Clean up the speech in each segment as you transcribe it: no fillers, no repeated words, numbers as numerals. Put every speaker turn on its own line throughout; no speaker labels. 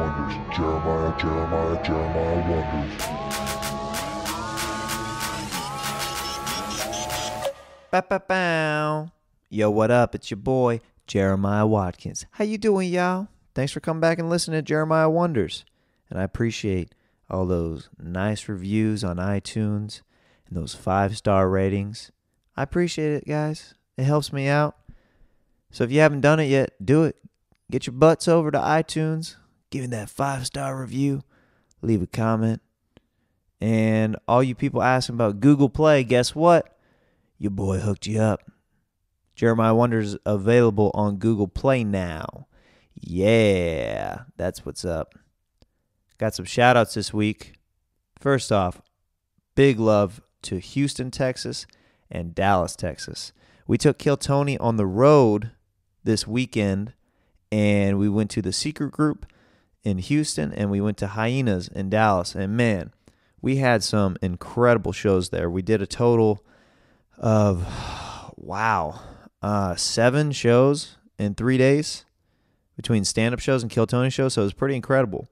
Wonders. Jeremiah Wonders.
Bow. Yo, what up? It's your boy, Jeremiah Watkins. How you doing, y'all? Thanks for coming back and listening to Jeremiah Wonders. And I appreciate all those nice reviews on iTunes and those 5-star ratings. I appreciate it, guys. It helps me out. So if you haven't done it yet, do it. Get your butts over to iTunes. Give me that 5-star review. Leave a comment. And all you people asking about Google Play, guess what? Your boy hooked you up. Jeremiah Wonders is available on Google Play now. Yeah, that's what's up. Got some shout-outs this week. First off, big love to Houston, Texas, and Dallas, Texas. We took Kill Tony on the road this weekend, and we went to the Secret Group in Houston, and we went to Hyenas in Dallas. And man, we had some incredible shows there. We did a total of, 7 shows in 3 days between stand-up shows and Kill Tony shows, so it was pretty incredible.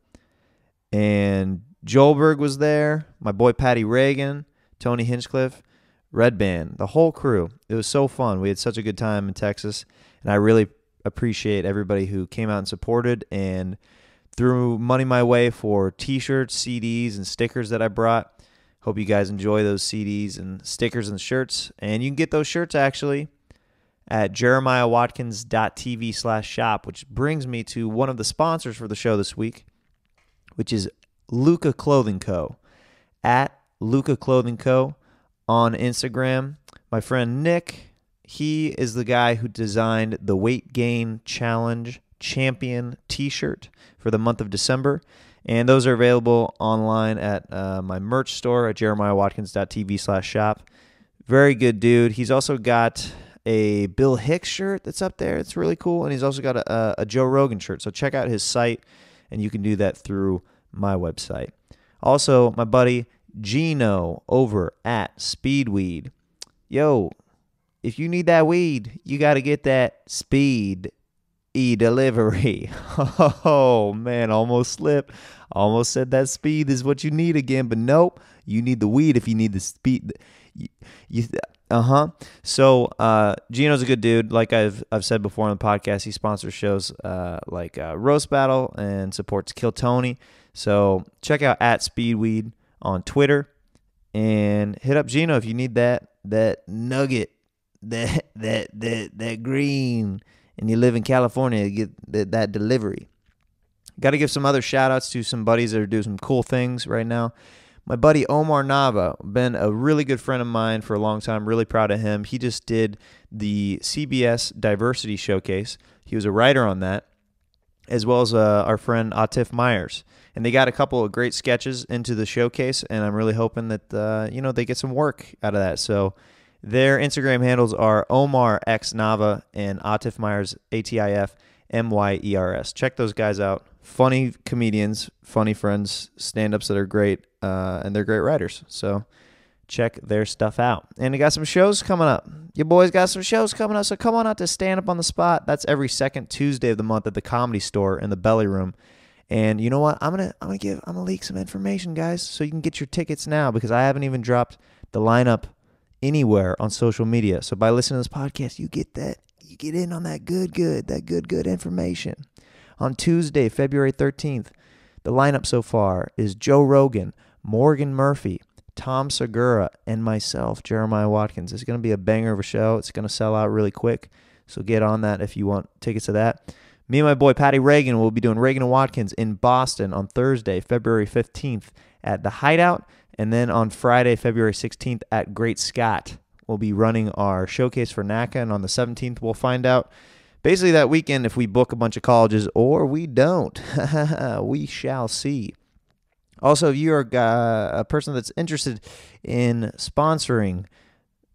And Joelberg was there, my boy Patty Reagan, Tony Hinchcliffe, Red Band, the whole crew. It was so fun. We had such a good time in Texas, and I really appreciate everybody who came out and supported and threw money my way for T-shirts, CDs, and stickers that I brought. Hope you guys enjoy those CDs and stickers and shirts. And you can get those shirts actually at jeremiahwatkins.tv/shop, which brings me to one of the sponsors for the show this week, which is Luca Clothing Co. At Luca Clothing Co. on Instagram. My friend Nick, he is the guy who designed the Weight Gain Challenge Champion t-shirt for the month of December. And those are available online at my merch store at jeremiahwatkins.tv/shop. Very good dude. He's also got a Bill Hicks shirt that's up there. It's really cool. And he's also got a Joe Rogan shirt. So check out his site, and you can do that through my website. Also, my buddy Gino over at Speedweed. Yo, if you need that weed, you got to get that Speed e-delivery. Oh, man, almost slipped. Almost said that speed is what you need again, but nope. You need the weed if you need the speed. So Gino's a good dude. Like I've said before on the podcast, he sponsors shows like Roast Battle and supports Kill Tony. So check out at Speedweed on Twitter and hit up Gino if you need that nugget, that green, and you live in California to get that delivery. Got to give some other shout-outs to some buddies that are doing some cool things right now. My buddy Omar Nava, been a really good friend of mine for a long time. Really proud of him. He just did the CBS Diversity Showcase. He was a writer on that, as well as our friend Atif Myers. And they got a couple of great sketches into the showcase, and I'm really hoping that they get some work out of that. So their Instagram handles are Omar X Nava and Atif Myers, ATIFMYERS. Check those guys out. Funny comedians, funny friends, stand-ups that are great, and they're great writers. So check their stuff out. And they got some shows coming up. Your boys got some shows coming up, so come on out to Stand Up on the Spot. That's every second Tuesday of the month at the Comedy Store in the Belly Room. And you know what? I'm gonna leak some information, guys, so you can get your tickets now, because I haven't even dropped the lineup anywhere on social media. So by listening to this podcast, you get in on that good information. On Tuesday, February 13th, the lineup so far is Joe Rogan, Morgan Murphy, Tom Segura, and myself, Jeremiah Watkins. It's going to be a banger of a show. It's going to sell out really quick, so get on that if you want tickets to that. Me and my boy Patty Reagan will be doing Reagan and Watkins in Boston on Thursday, February 15th at the Hideout, and then on Friday, February 16th at Great Scott. We'll be running our showcase for NACA, and on the 17th we'll find out basically that weekend if we book a bunch of colleges or we don't. We shall see. Also, if you are a person that's interested in sponsoring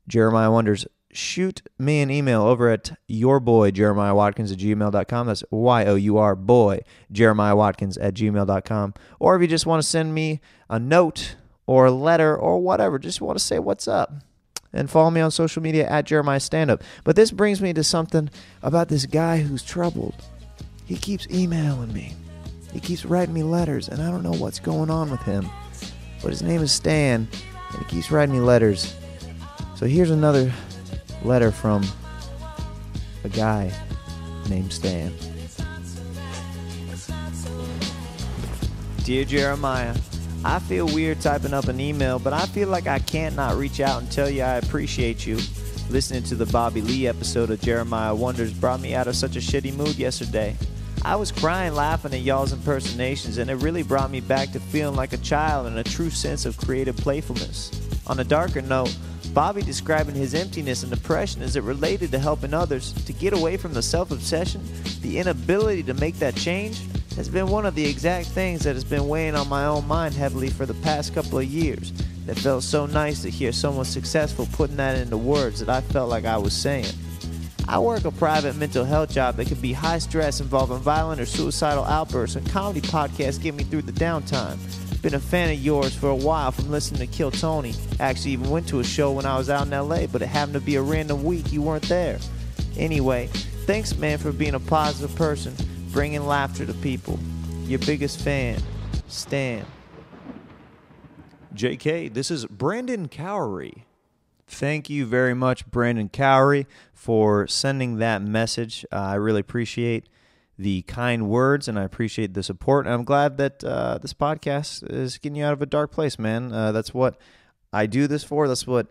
Jeremiah Wonders, shoot me an email over at yourboyjeremiahwatkins@gmail.com. That's YOUR boy, jeremiahwatkins@gmail.com. Or if you just want to send me a note or a letter or whatever, just want to say what's up. And follow me on social media at Jeremiah Standup. But this brings me to something about this guy who's troubled. He keeps emailing me. He keeps writing me letters, and I don't know what's going on with him. But his name is Stan, and he keeps writing me letters. So here's another letter from a guy named Stan. Dear Jeremiah, I feel weird typing up an email, but I feel like I can't not reach out and tell you I appreciate you. Listening to the Bobby Lee episode of Jeremiah Wonders brought me out of such a shitty mood yesterday. I was crying laughing at y'all's impersonations, and it really brought me back to feeling like a child and a true sense of creative playfulness. On a darker note, Bobby describing his emptiness and depression as it related to helping others to get away from the self-obsession, the inability to make that change, has been one of the exact things that has been weighing on my own mind heavily for the past couple of years. It felt so nice to hear someone successful putting that into words that I felt like I was saying. I work a private mental health job that can be high stress involving violent or suicidal outbursts, and comedy podcasts get me through the downtime. Been a fan of yours for a while from listening to Kill Tony. Actually even went to a show when I was out in LA, but it happened to be a random week you weren't there. Anyway, thanks man for being a positive person, bringing laughter to people. Your biggest fan, Stan. JK, this is Brandon Cowrie. Thank you very much, Brandon Cowrie, for sending that message. I really appreciate the kind words, and I appreciate the support. And I'm glad that this podcast is getting you out of a dark place, man. That's what I do this for. That's what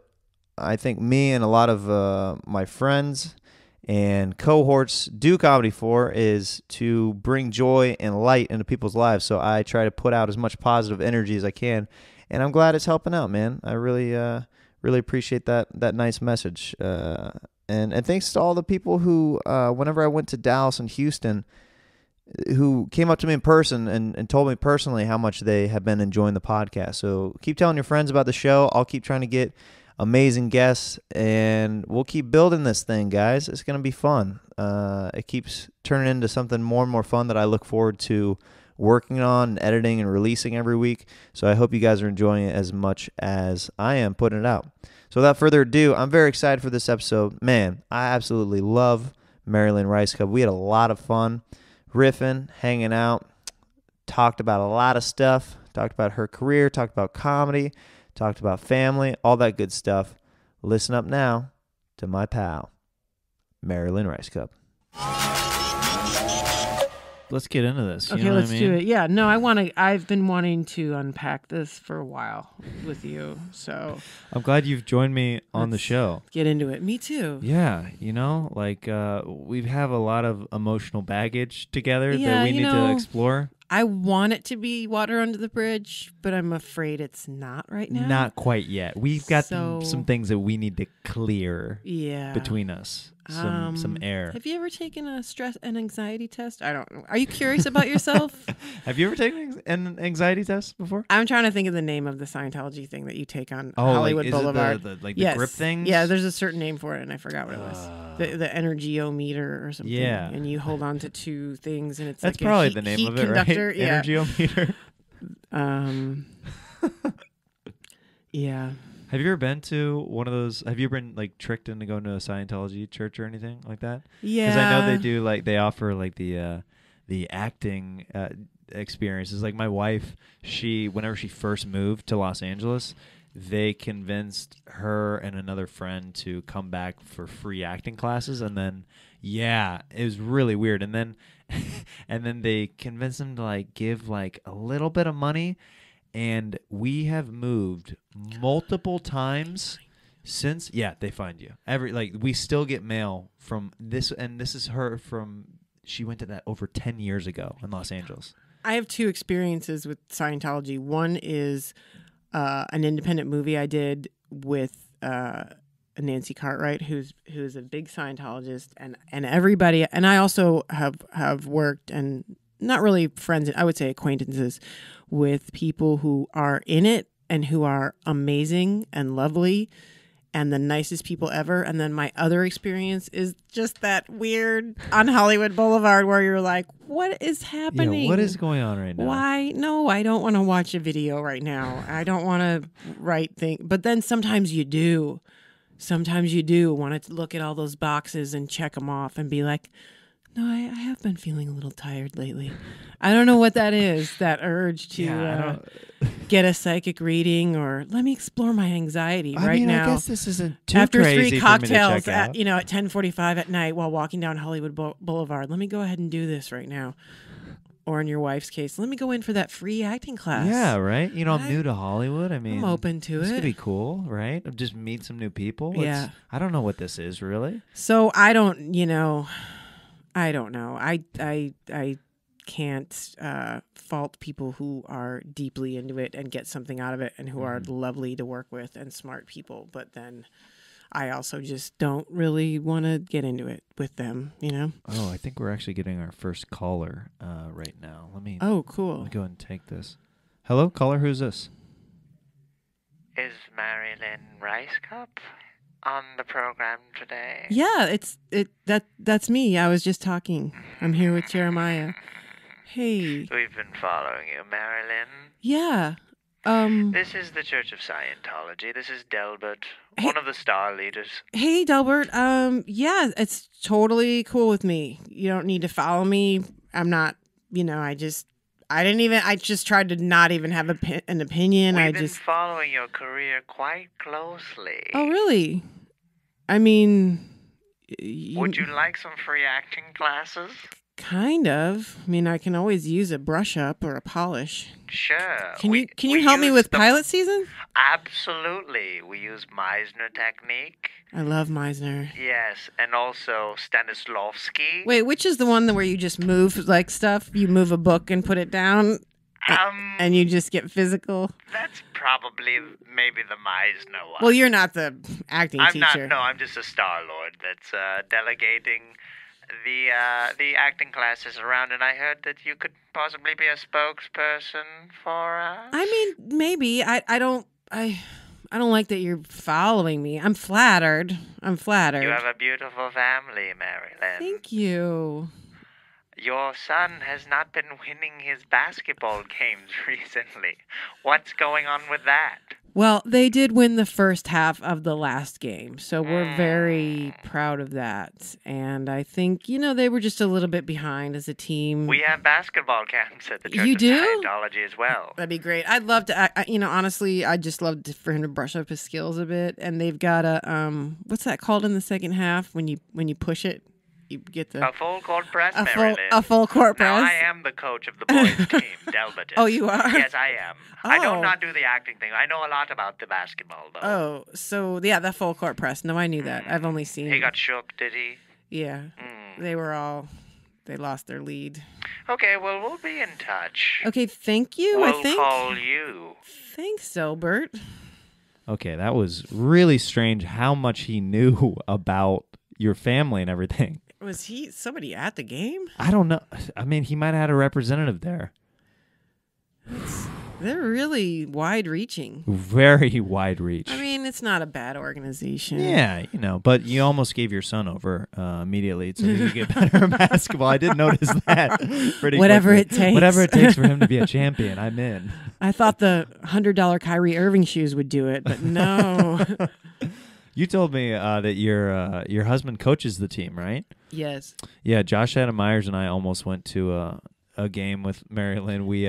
I think me and a lot of my friends and cohorts do comedy for, is to bring joy and light into people's lives. So I try to put out as much positive energy as I can, and I'm glad it's helping out, man. I really appreciate that nice message. And thanks to all the people who, whenever I went to Dallas and Houston, who came up to me in person and told me personally how much they have been enjoying the podcast. So keep telling your friends about the show. I'll keep trying to get amazing guests, and we'll keep building this thing, guys. It's going to be fun. It keeps turning into something more and more fun that I look forward to working on and editing and releasing every week. So I hope you guys are enjoying it as much as I am putting it out. So without further ado, I'm very excited for this episode. Man, I absolutely love Mary Lynn Rajskub. We had a lot of fun riffing, hanging out, talked about a lot of stuff, talked about her career, talked about comedy, talked about family, all that good stuff. Listen up now to my pal, Mary Lynn Rajskub. Let's get into this.
Okay, let's do it. Yeah, no, I've been wanting to unpack this for a while with you, so
I'm glad you've joined me on the show.
Get into it. Me too.
Yeah, we have a lot of emotional baggage together that we need to explore.
I want it to be water under the bridge, but I'm afraid it's not right now.
Not quite yet. We've got some things that we need to clear between us. Some air.
Have you ever taken a stress and anxiety test? I don't know. Are you curious about yourself?
Have you ever taken an anxiety test before?
I'm trying to think of the name of the Scientology thing that you take on Hollywood Boulevard.
Is it the grip things?
Yeah, there's a certain name for it, and I forgot what it was. The energyometer or something.
Yeah.
And you hold on to two things, and it's
that's
like
probably
a
the name
heat
of it,
conductor.
right?
Yeah.
Energyometer.
Yeah.
Have you ever been to one of those? Have you ever been tricked into going to a Scientology church or anything like that?
Yeah.
Because I know they do they offer the acting experiences. Like my wife, whenever she first moved to Los Angeles, they convinced her and another friend to come back for free acting classes, and then it was really weird. And then and then they convinced them to give a little bit of money. And we have moved multiple times since. Yeah, they find you. We still get mail from this, and this is her from. She went to that over 10 years ago in Los Angeles.
I have two experiences with Scientology. One is an independent movie I did with Nancy Cartwright, who's a big Scientologist, and everybody. And I also have worked and. Not really friends, I would say acquaintances with people who are in it and who are amazing and lovely and the nicest people ever. And then my other experience is just that weird on Hollywood Boulevard where you're like, what is happening?
Yeah, what is going on right now?
Why? No, I don't want to watch a video right now. I don't want to write things. But then sometimes you do. Sometimes you do want to look at all those boxes and check them off and be like, No, I have been feeling a little tired lately. I don't know what that is, that urge to get a psychic reading or let me explore my anxiety now.
I guess this isn't too
After
crazy
3
for me to
cocktails
check out.
at 10:45 at night while walking down Hollywood Boulevard. Let me go ahead and do this right now. Or in your wife's case, let me go in for that free acting class.
Yeah, right? I'm new to Hollywood. I mean,
I'm open to
this
it.
could be cool, right? Just meet some new people.
Yeah.
I don't know what this is, really.
So I don't know. I can't fault people who are deeply into it and get something out of it and who are lovely to work with and smart people. But then I also just don't really want to get into it with them,
Oh, I think we're actually getting our first caller right now.
Oh, cool.
Let me go ahead and take this. Hello, caller. Who's this?
Is Mary Lynn Rajskub on the program today?
Yeah, that's me. I was just talking. I'm here with Jeremiah. Hey.
We've been following you, Mary Lynn.
Yeah.
This is the Church of Scientology. This is Delbert, one of the star leaders.
Hey, Delbert. Yeah, it's totally cool with me. You don't need to follow me. I'm not, I just tried to not even have an opinion.
We've been following your career quite closely.
Oh, really? I mean...
Would you like some free acting classes?
Kind of. I mean, I can always use a brush up or a polish.
Sure.
Can you help me with pilot season?
Absolutely. We use Meisner technique.
I love Meisner.
Yes, and also Stanislavski.
Wait, which is the one where you just move like stuff? You move a book and put it down, and you just get physical.
That's probably maybe the Meisner one.
Well, you're not the acting teacher.
I'm just a Star Lord that's delegating the acting classes around, and I heard that you could possibly be a spokesperson for us.
I mean, maybe. I don't like that you're following me. I'm flattered.
You have a beautiful family, Mary Lynn.
Thank you.
Your son has not been winning his basketball games recently. What's going on with that?
Well, they did win the first half of the last game, so we're very proud of that. And I think, they were just a little bit behind as a team.
We have basketball camps at the Church
You
of
do?
Scientology as well.
That'd be great. I'd love to, honestly, I'd just love for him to brush up his skills a bit. And they've got a, what's that called in the second half when you push it? You get
a full court press,
a full court press.
Now, I am the coach of the boys' team, Delbert.
Oh, you are?
Yes, I am.
Oh.
I do not do the acting thing. I know a lot about the basketball, though.
Oh, so yeah, the full court press. No, I knew that. I've only seen.
He got shook, did he?
Yeah. They lost their lead.
Okay, well, we'll be in touch.
Okay, thank you.
We'll call you.
Thanks, Delbert.
Okay, that was really strange how much he knew about your family and everything.
Was he somebody at the game?
I don't know. I mean, he might have had a representative there.
They're really wide-reaching.
Very wide reach.
I mean, it's not a bad organization.
Yeah, but you almost gave your son over immediately so he could get better at basketball. I did notice that pretty
Whatever
quickly.
it takes.
Whatever it takes for him to be a champion, I'm in.
I thought the $100 Kyrie Irving shoes would do it, but no.
You told me that your husband coaches the team, right?
Yes.
Yeah, Josh Adam Myers and I almost went to a game with Mary Lynn. We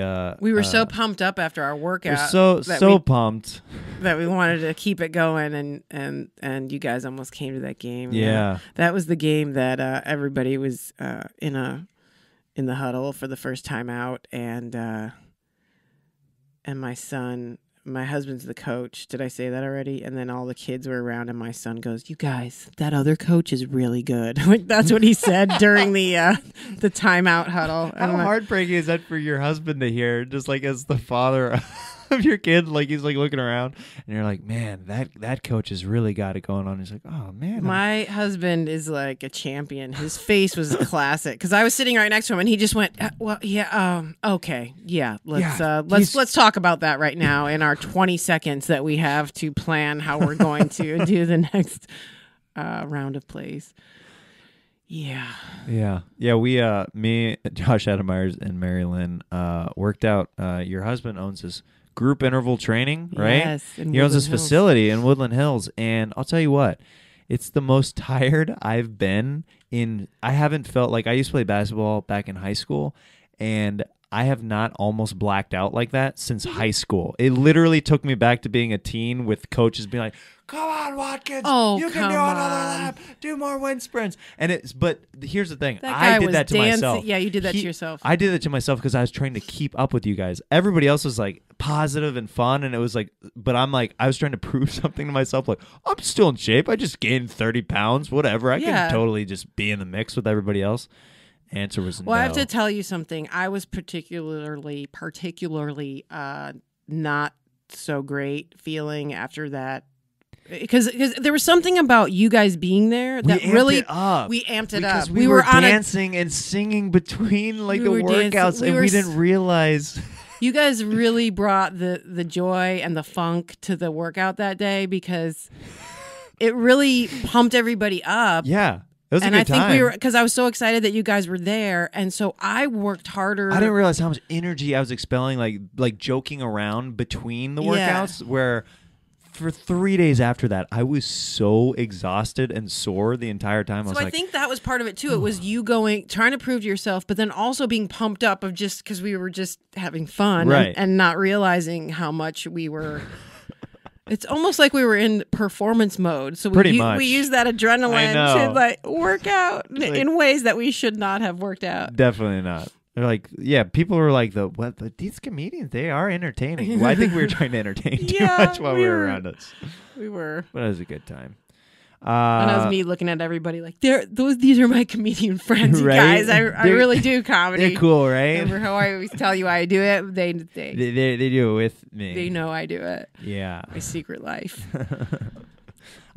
were so pumped up after our workout.
We're so pumped
that we wanted to keep it going, and you guys almost came to that game.
Yeah.
That was the game that everybody was in the huddle for the first time out, and my son. My husband's the coach. Did I say that already? And then all the kids were around, and my son goes, "You guys, that other coach is really good." Like that's what he said during the timeout huddle.
How heartbreaking is that for your husband to hear? Just like as the father of your kid, like he's like looking around, and you're like, "Man, that coach has really got it going on." He's like, "Oh man."
My husband is like a champion. His face was classic because I was sitting right next to him, and he just went, "Well, yeah, okay, yeah, let's talk about that right now in our 20 seconds that we have to plan how we're going to do the next round of plays." Yeah.
We, me, Josh Adam Myers, and Mary Lynn worked out. Your husband owns this group interval training, right?
Yes.
He owns this facility in Woodland Hills, and I'll tell you what, It's the most tired I've been in. I haven't felt like I used to play basketball back in high school, and I have not almost blacked out like that since high school. It literally took me back to being a teen with coaches being like, "Come on, Watkins, you can do another lap, do more wind sprints." But here's the thing, I did that to myself.
Yeah, you did that to yourself.
I did it to myself because I was trying to keep up with you guys. Everybody else was like positive and fun, and it was like, but I'm like, I was trying to prove something to myself. Like, I'm still in shape. I just gained 30 pounds. Whatever. I can totally just be in the mix with everybody else. Answer was no.
Well, I have to tell you something. I was particularly not so great feeling after that. Because there was something about you guys being there that we amped it up.
We were dancing and singing between like the workouts, and we didn't realize.
You guys really brought the joy and the funk to the workout that day because it really pumped everybody up.
Yeah. It was a good time.
I think because I was so excited that you guys were there, and so I worked harder.
I didn't realize how much energy I was expelling, like joking around between the workouts. Where for 3 days after that, I was so exhausted and sore the entire time.
So I think that was part of it too. It was you trying to prove to yourself, but then also being pumped up of just because we were just having fun and not realizing how much we were. It's almost like we were in performance mode. So we use that adrenaline to like work out in ways that we should not have worked out.
Definitely not. They're like, yeah, people were like, but these comedians, they are entertaining. Well, I think we were trying to entertain too much while we were around us.
We were.
But it was a good time.
And that was me looking at everybody like, these are my comedian friends, you guys. I really do comedy.
They're cool, right?
Remember how I always tell you I do it? They
do it with me.
They know I do it.
Yeah.
My secret life.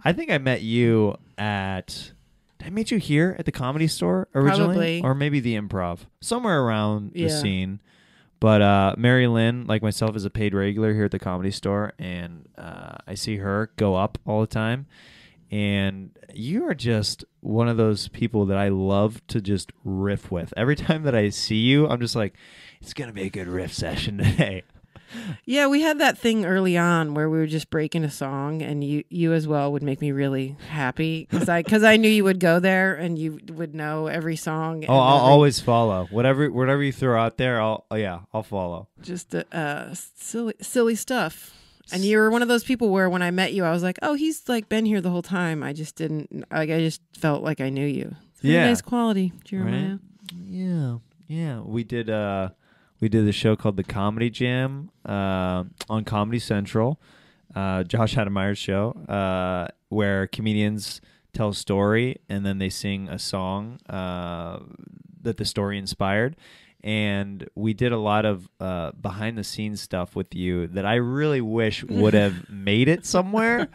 I think I met you at... Did I meet you here at the Comedy Store originally?
Probably.
Or maybe the Improv. Somewhere around the scene. But Mary Lynn, like myself, is a paid regular here at the Comedy Store. And I see her go up all the time. And you are just one of those people that I love to just riff with. Every time that I see you, I'm just like, it's going to be a good riff session today.
Yeah, we had that thing early on where we were just breaking a song, and you as well would make me really happy because I knew you would go there and you would know every song.
I'll always follow whatever you throw out there. I'll follow.
Just silly stuff. And you were one of those people where when I met you, I was like, oh, he's like been here the whole time. I just didn't. Like, I just felt like I knew you. It's really nice quality, Jeremiah.
Right? Yeah. We did a show called The Comedy Jam on Comedy Central. Josh Hadameyer's show, where comedians tell a story and then they sing a song that the story inspired. And we did a lot of behind-the-scenes stuff with you that I really wish would have made it somewhere.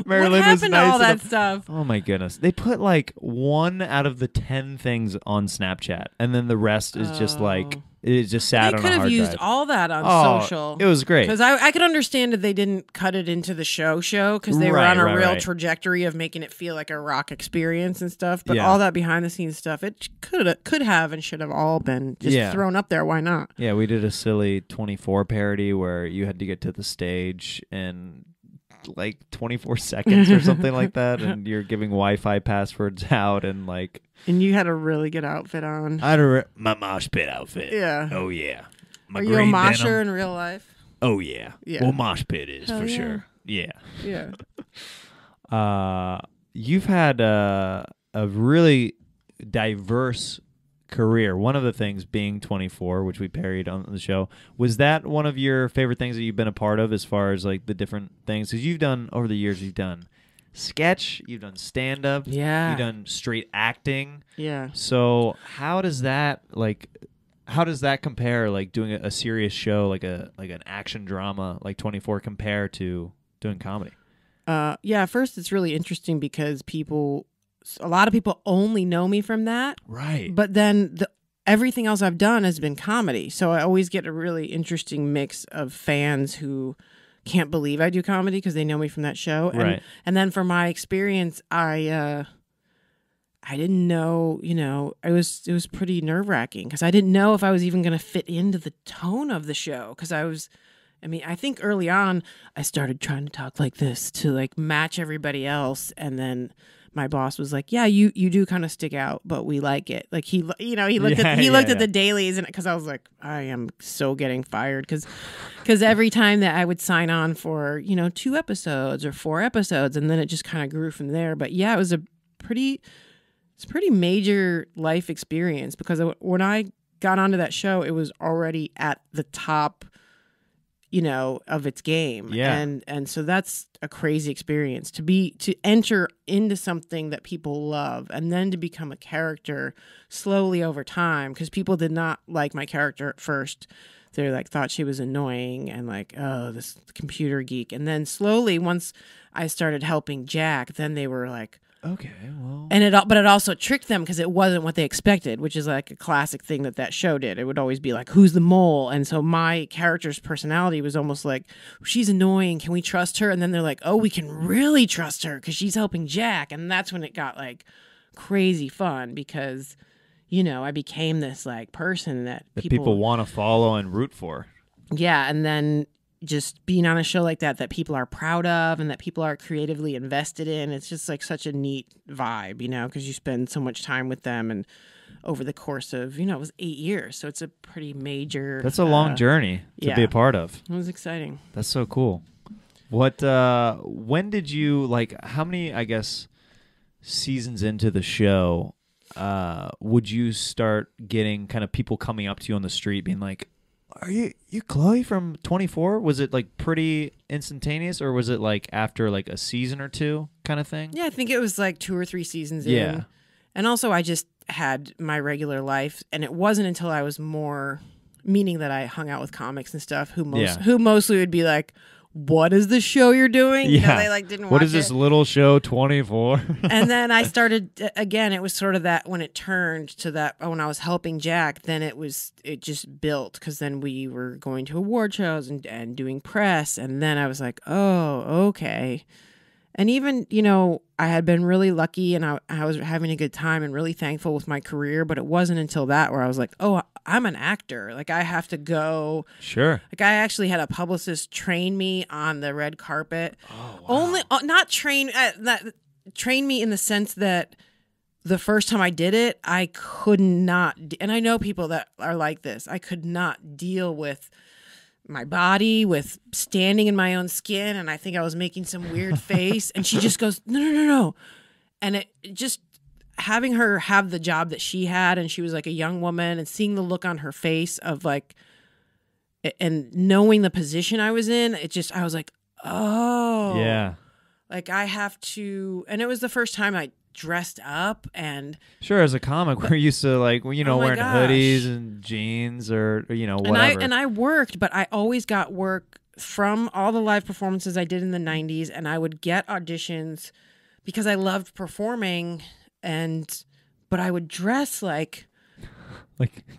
Mary Lynn was nice to all that stuff?
Oh, my goodness. They put, like, 1 out of the 10 things on Snapchat, and then the rest is just, like... It just sat on a hard drive. They could have used
all that on social.
It was great.
Because I could understand if they didn't cut it into the show because they were on a real trajectory of making it feel like a rock experience and stuff. But all that behind-the-scenes stuff, it could have and should have all been just thrown up there. Why not?
Yeah, we did a silly 24 parody where you had to get to the stage in like 24 seconds or something like that, and you're giving Wi-Fi passwords out and like...
And you had a really good outfit on.
I had my mosh pit outfit.
Yeah.
Oh, yeah.
Are you a mosher in real life?
Oh, yeah. Well, mosh pit is for sure. Yeah. You've had a really diverse career. One of the things being 24, which we parodied on the show. Was that one of your favorite things that you've been a part of as far as like the different things? Because you've done, over the years, you've done sketch, you've done stand-up, you've done straight acting.
Yeah.
So how does that compare, like doing a serious show, like an action drama like 24 compare to doing comedy?
First it's really interesting because a lot of people only know me from that.
Right.
But then everything else I've done has been comedy. So I always get a really interesting mix of fans who can't believe I do comedy because they know me from that show. And then from my experience, I didn't know, it was pretty nerve-wracking because I didn't know if I was even going to fit into the tone of the show because I mean, I think early on I started trying to talk like this to like match everybody else, and then my boss was like, "Yeah, you do kind of stick out, but we like it." Like he looked at the dailies, and because I was like, I am so getting fired because every time that I would sign on for 2 episodes or 4 episodes, and then it just kind of grew from there. But yeah, it was a pretty major life experience because when I got onto that show, it was already at the top, of its game.
Yeah.
And so that's a crazy experience to enter into something that people love and then to become a character slowly over time, because people did not like my character at first. They like thought she was annoying and like, oh, this computer geek. And then slowly, once I started helping Jack, then they were like,
Okay, well.
but it also tricked them because it wasn't what they expected, which is like a classic thing that show did. It would always be like, who's the mole? And so my character's personality was almost like, she's annoying. Can we trust her? And then they're like, oh, we can really trust her because she's helping Jack. And that's when it got like crazy fun because, I became this like person that
people want to follow and root for.
Yeah. And then just being on a show like that people are proud of and that people are creatively invested in. It's just like such a neat vibe, because you spend so much time with them and over the course of, it was 8 years. So it's a pretty major.
That's a long journey to be a part of.
It was exciting.
That's so cool. When did you how many, I guess, seasons into the show, would you start getting kind of people coming up to you on the street being like, are you Chloe from 24? Was it like pretty instantaneous, or was it like after like a season or 2 kind of thing?
Yeah, I think it was like 2 or 3 seasons in. And also I just had my regular life, and it wasn't until I was more, meaning that I hung out with comics and stuff who mostly would be like, what is the show you're doing?
Yeah.
They like didn't watch
What is this little show 24?
And then I started again. It was sort of that when it turned to that when I was helping Jack. Then it just built because then we were going to award shows and doing press. And then I was like, oh, okay. And even, I had been really lucky and I was having a good time and really thankful with my career. But it wasn't until that where I was like, oh, I'm an actor. Like, I have to go.
Sure.
Like, I actually had a publicist train me on the red carpet.
Oh, wow.
Only, not train me in the sense that the first time I did it, I could not. And I know people that are like this. I could not deal with my body, with standing in my own skin, and I think I was making some weird face, and she just goes, no. And it just, having her have the job that she had, and she was like a young woman, and seeing the look on her face of like, and knowing the position I was in, I was like, oh.
Yeah.
Like I have to, and it was the first time I dressed up and
sure, as a comic we're used to like wearing hoodies and jeans or whatever.
And I worked, but I always got work from all the live performances I did in the 90s, and I would get auditions because I loved performing, but I would dress like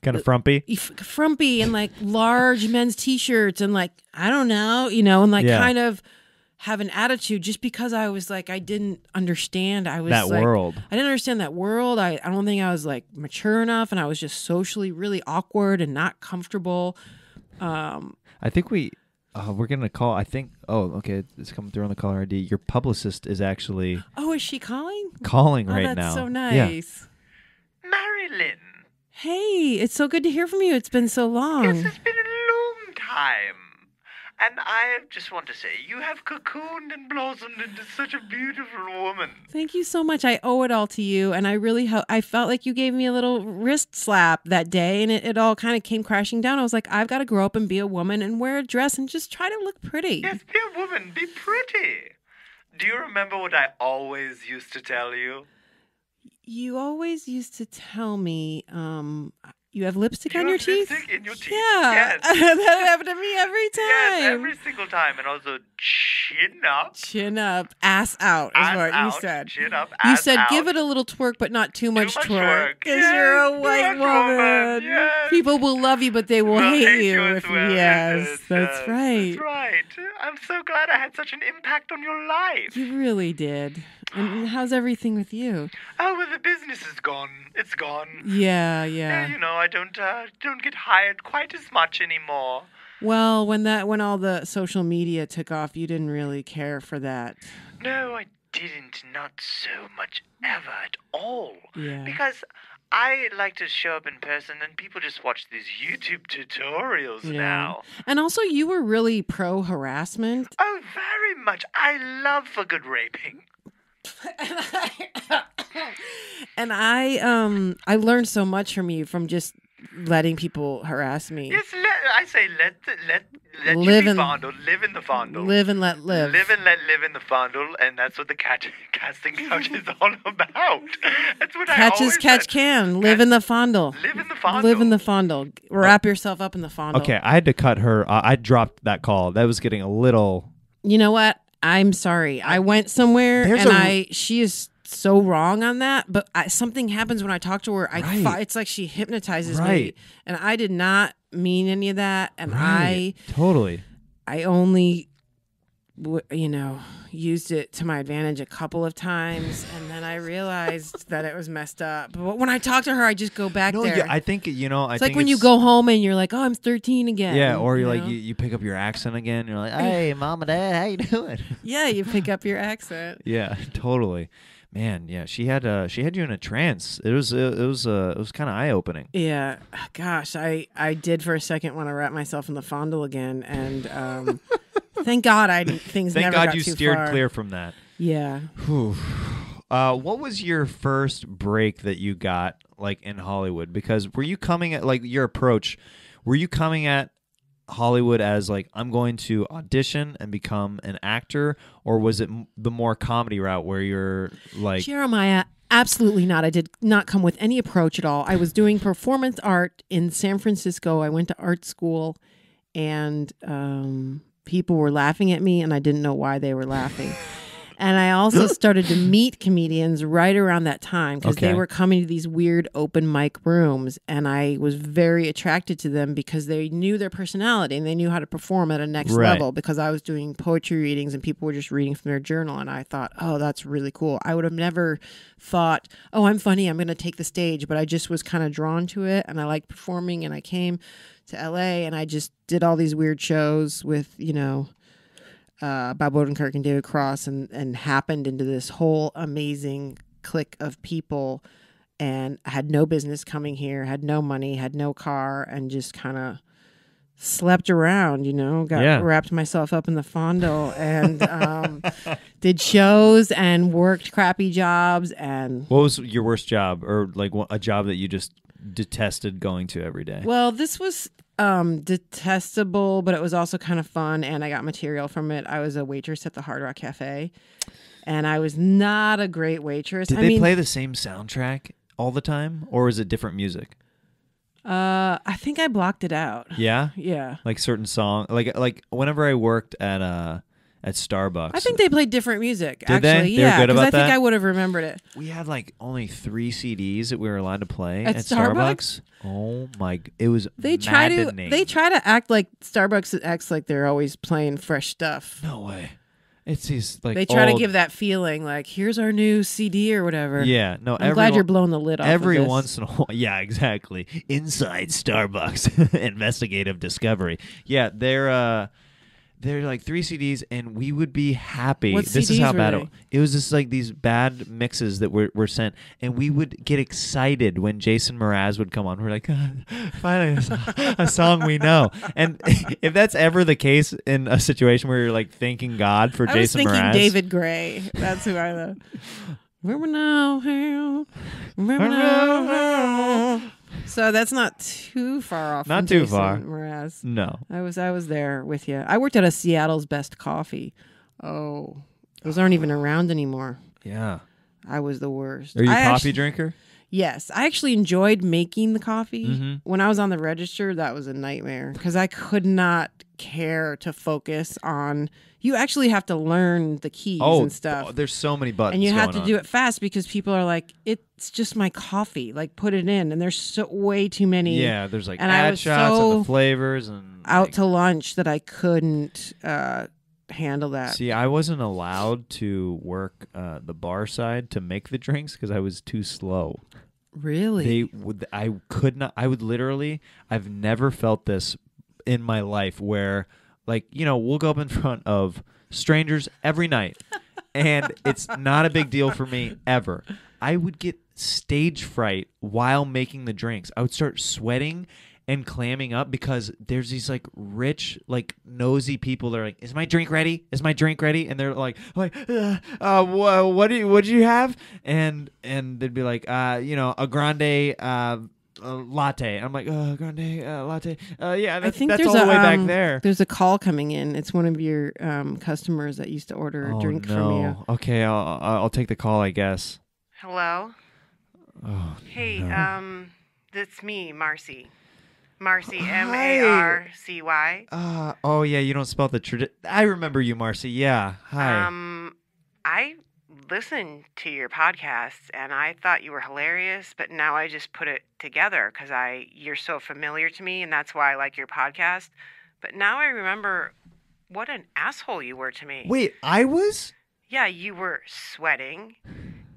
kind of frumpy
and like large men's t-shirts and like I don't know, and like kind of have an attitude just because I was like, I didn't understand.
World.
I didn't understand that world. I don't think I was like mature enough, and I was just socially really awkward and not comfortable.
I think we're going to call, okay, it's coming through on the caller ID. Your publicist is actually...
Oh, is she calling?
Calling right now.
That's so nice.
Yeah. Mary Lynn.
Hey, it's so good to hear from you. It's been so long.
Yes, it's been a long time. And I just want to say, you have cocooned and blossomed into such a beautiful woman.
Thank you so much. I owe it all to you. And I felt like you gave me a little wrist slap that day, and it all kind of came crashing down. I was like, I've got to grow up and be a woman and wear a dress and just try to look pretty.
Yes, be a woman. Be pretty. Do you remember what I always used to tell you?
You always used to tell me, you have lipstick on your teeth?
Lipstick in your teeth.
Yeah.
Yes.
That happened to me every time.
Yes, every single time. And also, chin up.
Chin up. Ass out is what you said.
Chin up,
you
ass
said
out.
give it a little twerk, but not too much twerk. Because
Yes,
you're a white woman.
Yes.
People will love you, but they will hate you.
as
If
well.
Yes, that's right.
That's right. I'm so glad I had such an impact on your life.
You really did. And how's everything with you?
Oh, well, the business is gone. It's gone.
Yeah.
I don't get hired quite as much anymore.
Well, when all the social media took off, you didn't really care for that.
No, I didn't. Not so much ever at all.
Yeah.
Because I like to show up in person and people just watch these YouTube tutorials now.
And also, you were really pro harassment.
Oh, very much. I love a good raping.
And I learned so much from you from just letting people harass me.
Yes, I say let
Live
you
in-
be fondled, live in the fondle.
Live and let live.
Live and let live in the fondle, and that's what the casting couch is all about. That's what I
Catch
always
as catch
said.
can. Live in the fondle.
Live in the fondle.
Live in the fondle. Wrap yourself up in the fondle.
Okay, I had to cut her. I dropped that call. That was getting a little.
You know what? I'm sorry. I went somewhere
There's
and she is so wrong on that. But something happens when I talk to her.
Right.
It's like she hypnotizes me,
Right.
and I did not mean any of that. And
Right. Totally.
I only, used it to my advantage a couple of times, and then I realized that it was messed up. But when I talk to her, I just go back
No,
there.
yeah, I think I
it's
think
like when you
it's-
go home and you're like, "Oh, I'm 13 again."
Yeah, or you're like
know?
you pick up your accent again. You're like, hey, mom and dad, how you doing?
Yeah, you pick up your accent.
Yeah, totally. Man, yeah, she had you in a trance. It was kind of eye opening.
Yeah, gosh, I did for a second want to wrap myself in the fondle again, and thank God things
Thank
never
God
got
you
too
steered
far.
clear from that.
Yeah.
Whew. What was your first break that you got like in Hollywood? Because were you coming at like your approach? Were you coming at Hollywood as like I'm going to audition and become an actor, or was it the more comedy route where you're like
Jeremiah, absolutely not. I did not come with any approach at all. I was doing performance art in San Francisco. I went to art school, and people were laughing at me, and I didn't know why they were laughing. And I also started to meet comedians right around that time because they
Okay.
were coming to these weird open mic rooms. And I was very attracted to them because they knew their personality and they knew how to perform at a next
Right.
level, because I was doing poetry readings and people were just reading from their journal. And I thought, oh, that's really cool. I would have never thought, oh, I'm funny, I'm going to take the stage. But I just was kind of drawn to it, and I liked performing. And I came to LA and I just did all these weird shows with, Bob Odenkirk and David Cross, and happened into this whole amazing clique of people, and had no business coming here, had no money, had no car, and just kind of slept around, wrapped myself up in the fondle and did shows and worked crappy jobs. And
what was your worst job, or like a job that you just detested going to every day?
well, this was detestable, but it was also kind of fun, and I got material from it. I was a waitress at the Hard Rock Cafe, and I was not a great waitress.
Did they play the same soundtrack all the time, or is it different music?
I think I blocked it out.
Yeah,
Yeah.
like certain song, like whenever I worked at Starbucks,
I think they played different music,
Did they?
actually.
They were
Yeah,
good
'cause
about
I think
that?
I would have remembered it.
we had like only 3 CDs that we were allowed to play
At
at
Starbucks?
Oh my! It was
They try
maddening.
to act like Starbucks acts like they're always playing fresh stuff.
No way. It's these like
They try to
old-
give that feeling like, here's our new CD or whatever.
Yeah, no.
I'm glad you're blowing the lid off
Every
of this.
once in a while, yeah, exactly. Inside Starbucks, investigative discovery. Yeah, they're like 3 CDs, and we would be happy.
What
This is
CDs
how
were
bad
they?
it was. Just like these bad mixes that were sent, and we would get excited when Jason Mraz would come on. We're like, God, finally a song we know. And if that's ever the case in a situation where you're like thanking God for
I was
Jason
thinking
Mraz,
David Gray. That's who I love. Remember now, remember now. So that's not too far off.
Not
from
too
Jason
far.
Mraz.
no.
I was there with you. I worked at a Seattle's Best Coffee. Oh, those aren't even around anymore.
Yeah.
I was the worst.
Are you a
I
coffee
actually-
drinker?
Yes, I actually enjoyed making the coffee.
Mhm.
When I was on the register, that was a nightmare because I could not care to focus on. You actually have to learn the keys and stuff.
There's so many buttons.
And you have
going
to
on.
do it fast because people are like, it's just my coffee. Like, put it in. And there's way too many
Yeah, there's like
And I
ad
was
shots and
so
the flavors and
out
like,
to lunch that I couldn't handle that.
See, I wasn't allowed to work the bar side to make the drinks because I was too slow.
Really?
I could not. I would literally. I've never felt this in my life where, like, we'll go up in front of strangers every night, and it's not a big deal for me ever. I would get stage fright while making the drinks. I would start sweating and clamming up because there's these like rich, like nosy people that are like, "Is my drink ready? Is my drink ready?" And they're like, what do you have? And they'd be like, a grande latte. I'm like, grande latte. Yeah,
I think
that's
there's
all the way back there.
There's a call coming in. It's one of your customers that used to order a drink from you.
Okay, I'll take the call, I guess.
Hello?
Oh,
Hey,
no.
that's me, Marcy. Marcy,
Hi.
Marcy.
Oh yeah, you don't spell the I remember you, Marcy. Yeah. Hi.
I listened to your podcasts and I thought you were hilarious, but now I just put it together because you're so familiar to me and that's why I like your podcast. But now I remember what an asshole you were to me.
Wait, I was?
Yeah, you were sweating.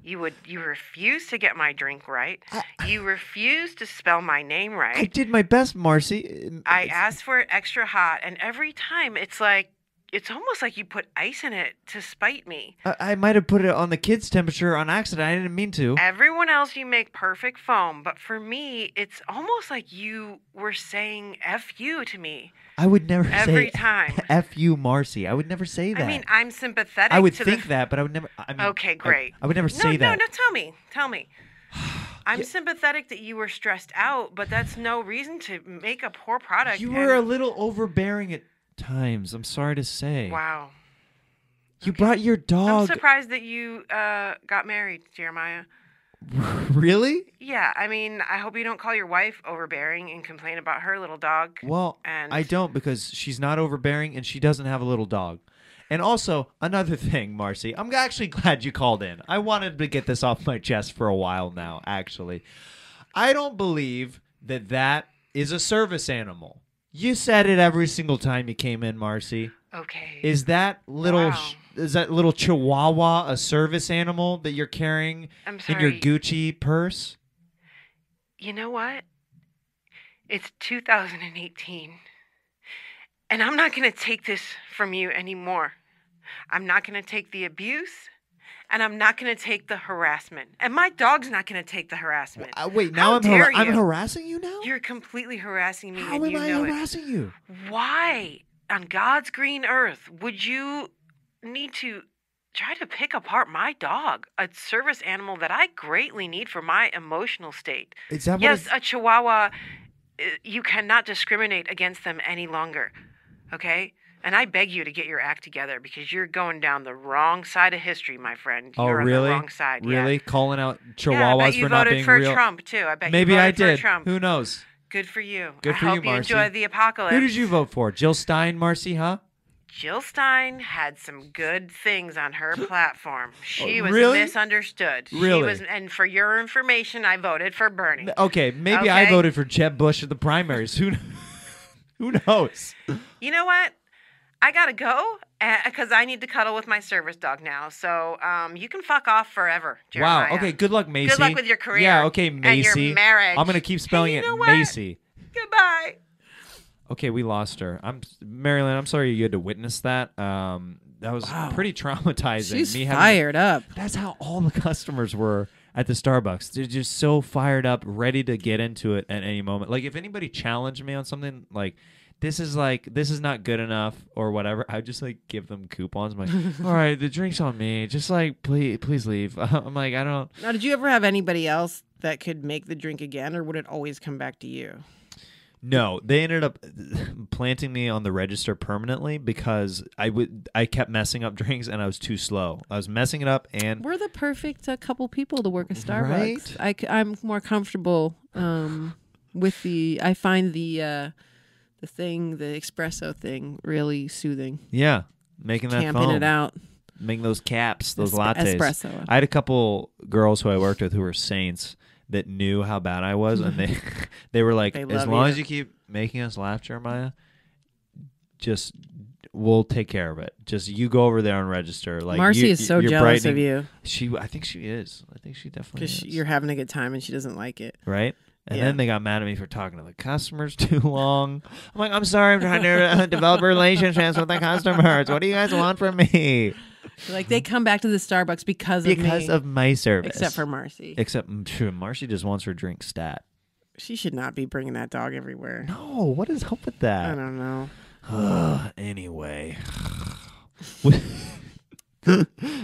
You refused to get my drink right. You refused to spell my name right.
I did my best, Marcy.
I asked for it extra hot, and every time it's almost like you put ice in it to spite me.
I might have put it on the kids' temperature on accident. I didn't mean to.
Everyone else, you make perfect foam, but for me, it's almost like you were saying F you to me.
I would never
every
say
time.
F you, Marcy. I would never say that.
I mean, I'm sympathetic.
I would
to
think that, but I would never.
Okay, great.
I would never say that.
No, tell me. I'm sympathetic that you were stressed out, but that's no reason to make a poor product.
You were a little overbearing at times. I'm sorry to say.
Wow.
You brought your dog.
I'm surprised that you got married, Jeremiah.
Really?
Yeah, I mean, I hope you don't call your wife overbearing and complain about her little dog.
Well, I don't because she's not overbearing and she doesn't have a little dog. And also, another thing, Marcy, I'm actually glad you called in. I wanted to get this off my chest for a while now, actually. I don't believe that is a service animal. You said it every single time you came in, Marcy.
Okay.
Is that little
Wow.
is that little Chihuahua a service animal that you're carrying
I'm
in your
sorry.
Gucci purse?
You know what? It's 2018. And I'm not going to take this from you anymore. I'm not going to take the abuse. And I'm not going to take the harassment. And my dog's not going to take the harassment.
Wait, now
How dare
I'm
you?
harassing you now?
You're completely harassing me,
How
and
am
you
I
know
harassing you?
it. Why, on God's green earth, would you need to try to pick apart my dog, a service animal that I greatly need for my emotional state?
Is that what
Yes,
it's-
a Chihuahua, you cannot discriminate against them any longer, okay? And I beg you to get your act together because you're going down the wrong side of history, my friend.
Oh,
You're
really?
on the wrong side.
Really?
Yeah.
Calling out
Yeah, I
Chihuahuas
bet you
for not
voted
being
for
real?
Trump, too. I bet
Maybe
you
I
voted for
did.
Trump.
Who knows?
Good for you.
Good for
I
you,
hope you
Marcy.
enjoy the apocalypse.
Who did you vote for? Jill Stein, Marcy, huh?
Jill Stein had some good things on her platform. She was
Really?
misunderstood.
Really?
She was, and for your information, I voted for Bernie.
Okay, maybe I
Okay.
voted for Jeb Bush at the primaries. Who knows?
You know what? I gotta go because I need to cuddle with my service dog now. So you can fuck off forever, Jeremiah.
Wow. Okay, good luck, Macy.
Good luck with your career.
Yeah, okay,
and
Macy.
your marriage.
I'm going to keep spelling
Hey, you know
it
what?
Macy.
Goodbye.
Okay, we lost her. Mary Lynn, I'm sorry you had to witness that. That was pretty traumatizing.
She's
Me having-
fired up.
That's how all the customers were at the Starbucks. They're just so fired up, ready to get into it at any moment. Like if anybody challenged me on something this is not good enough or whatever, I would just give them coupons. I'm like, all right, the drink's on me. Just please leave. I'm like, I don't.
Now, did you ever have anybody else that could make the drink again, or would it always come back to you?
No, they ended up planting me on the register permanently because I kept messing up drinks and I was too slow. I was messing it up and
We're the perfect couple people to work at Starbucks. I'm more comfortable with I find the espresso thing really soothing.
yeah, making that
Camping
foam,
it out.
making those caps, those lattes.
Espresso.
I had a couple girls who I worked with who were saints that knew how bad I was, and they were like,
They
as
love
long
you.
as you keep making us laugh, Jeremiah, just we'll take care of it. Just you go over there and register. Like
Marcy is so
you're
jealous
brightening-
of you
I think she is. I think she definitely
because
is.
you're having a good time and she doesn't like it.
Right? And then they got mad at me for talking to the customers too long. I'm like, I'm sorry, I'm trying to develop relationships with the customers. What do you guys want from me?
Like, they come back to the Starbucks because
of my service.
Except for Marcy.
Except, true, Marcy just wants her drink stat.
She should not be bringing that dog everywhere.
No, what is up with that?
I don't know.
Anyway.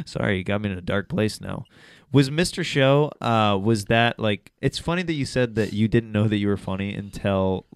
Sorry, you got me in a dark place now. Was Mr. Show, was that, like, it's funny that you said that you didn't know that you were funny until,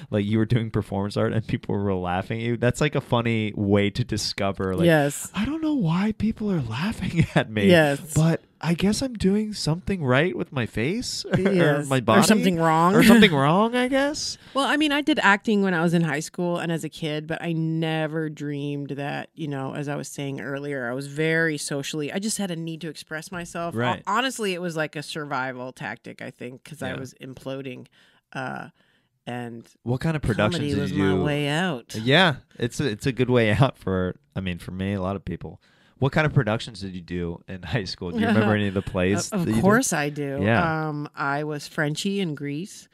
like, you were doing performance art and people were laughing at you. That's, like, a funny way to discover, like,
yes.
I don't know why people are laughing at me.
Yes.
But I guess I'm doing something right with my face or
Yes.
my body.
Or something wrong.
Or something wrong, I guess.
Well, I mean, I did acting when I was in high school and as a kid, but I never dreamed that, you know, as I was saying earlier, I was very socially, I just had a need to express myself.
Right.
Honestly, it was like a survival tactic, I think, because I
Yeah.
was imploding. And
What kind of productions
comedy
did
was
you do?
my way out.
Yeah, it's a good way out for me, a lot of people. What kind of productions did you do in high school? Do you remember any of the plays?
Of
that you
course I do.
Yeah.
I was Frenchie in Grease.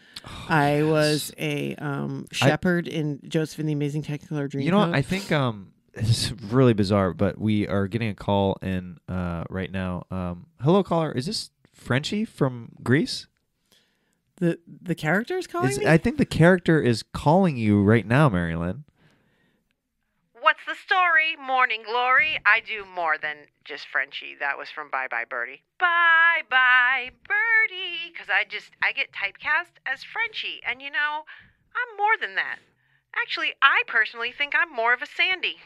I was a shepherd in Joseph and the Amazing Technicolor Dreamcoat.
You know, I think it's really bizarre, but we are getting a call in right now. Hello, caller. Is this Frenchie from Grease?
The character is calling me?
I think the character is calling you right now, Mary Lynn.
What's the story? Morning Glory. I do more than just Frenchie. That was from Bye Bye Birdie. Bye Bye Birdie. Because I get typecast as Frenchie. And you know, I'm more than that. Actually, I personally think I'm more of a Sandy.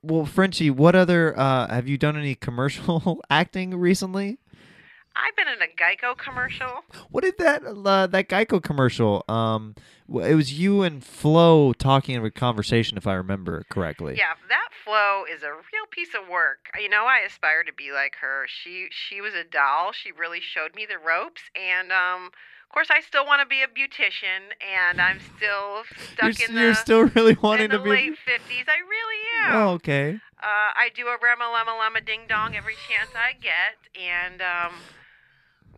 Well, Frenchie, what other, have you done any commercial acting recently?
I've been in a Geico commercial.
What did that Geico commercial? It was you and Flo talking in a conversation, if I remember correctly.
Yeah, that Flo is a real piece of work. You know, I aspire to be like her. She was a doll. She really showed me the ropes, and of course, I still want to be a beautician, and I'm still stuck
You're still really wanting to
in
be
the late 50s. I really am.
Oh, okay.
I do a Rama Lama Lama Ding Dong every chance I get, and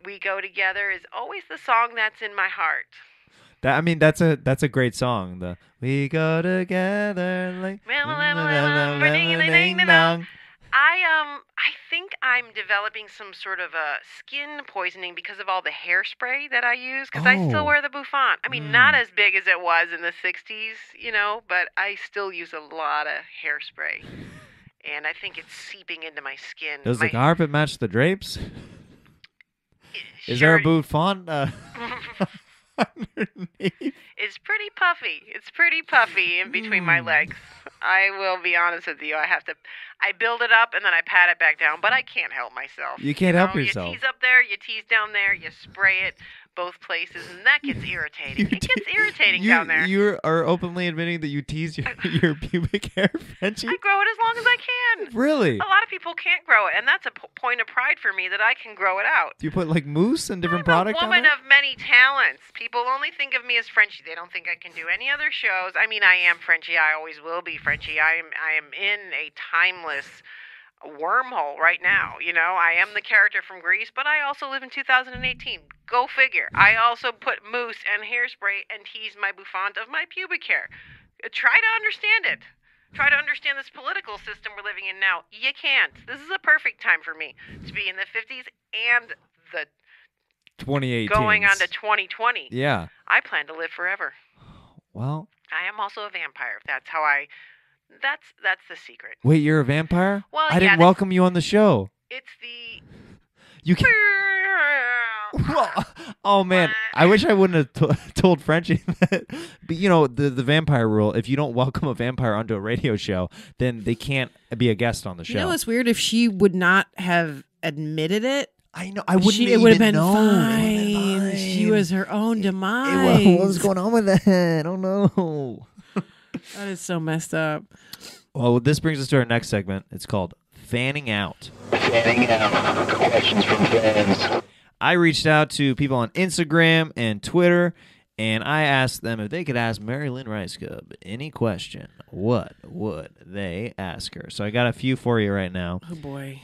We Go Together is always the song that's in my heart.
That's a great song. The We Go Together like
I think I'm developing some sort of a skin poisoning because of all the hairspray that I use, because I still wear the bouffant. I mean, not as big as it was in the 60s, you know, but I still use a lot of hairspray. And I think it's seeping into my skin.
Does the carpet match the drapes? Is there a bouffant underneath?
It's pretty puffy. It's pretty puffy in between my legs. I will be honest with you. I build it up and then I pat it back down, but I can't help myself.
You can't help yourself.
You tease up there, you tease down there, you spray it both places, and that gets irritating. It gets irritating down there.
You are openly admitting that you tease your pubic hair, Frenchie?
I grow it as long as I can.
Really?
A lot of people can't grow it, and that's a point of pride for me that I can grow it out.
Do you put like mousse and different products on
I'm a woman
it?
of many talents. People only think of me as Frenchie. They don't think I can do any other shows. I mean, I am Frenchie. I always will be Frenchie. I am in a timeless wormhole right now. You know, I am the character from Grease, but I also live in 2018. Go figure. I also put mousse and hairspray and tease my bouffant of my pubic hair. Try to understand it. Try to understand this political system we're living in now. You can't. This is a perfect time for me to be in the 50s and the
2018.
going on to 2020.
Yeah.
I plan to live forever.
Well,
I am also a vampire. That's how that's the secret.
wait, you're a vampire?
Well,
I didn't welcome you on the show.
It's the
You can. Oh man, I wish I wouldn't have told Frenchie that. But you know the vampire rule: if you don't welcome a vampire onto a radio show, then they can't be a guest on the show.
You know what's weird? If she would not have admitted it,
I know. I wouldn't.
it would have been
known.
fine. She was her own demise.
What was going on with that? Oh no.
That is so messed up.
Well, this brings us to our next segment. It's called Fanning Out.
Fanning out. Questions from fans.
I reached out to people on Instagram and Twitter, and I asked them if they could ask Mary Lynn Rajskub any question. What would they ask her? So I got a few for you right now.
Oh boy.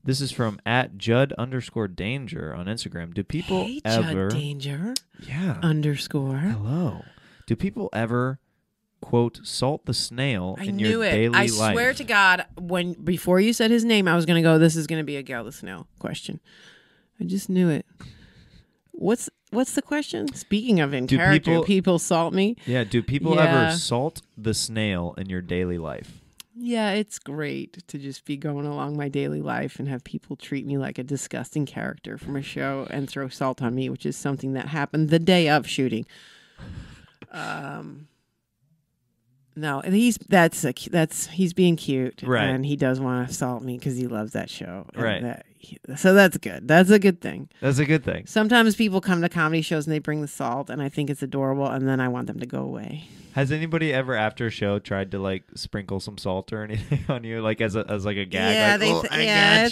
This is from @Judd_Danger on Instagram. Do people
Hey,
ever?
Judd Danger
Yeah.
_
Hello. Do people ever, quote, salt the snail
I
in
knew
your
it.
daily
I
life?
swear to God, before you said his name, I was gonna go, this is gonna be a Gail the Snail question. I just knew it. What's the question? Speaking of in
Do
character, people salt me.
Yeah. Do people
Yeah.
ever salt the snail in your daily life?
Yeah, it's great to just be going along my daily life and have people treat me like a disgusting character from a show and throw salt on me, which is something that happened the day of shooting. No, and he's being cute,
Right.
And he does want to assault me because he loves that show, and
Right.
so that's good. That's a good thing.
That's a good thing.
Sometimes people come to comedy shows and they bring the salt, and I think it's adorable, and then I want them to go away.
Has anybody ever after a show tried to like sprinkle some salt or anything on you, like as like a gag?
Yeah,
like,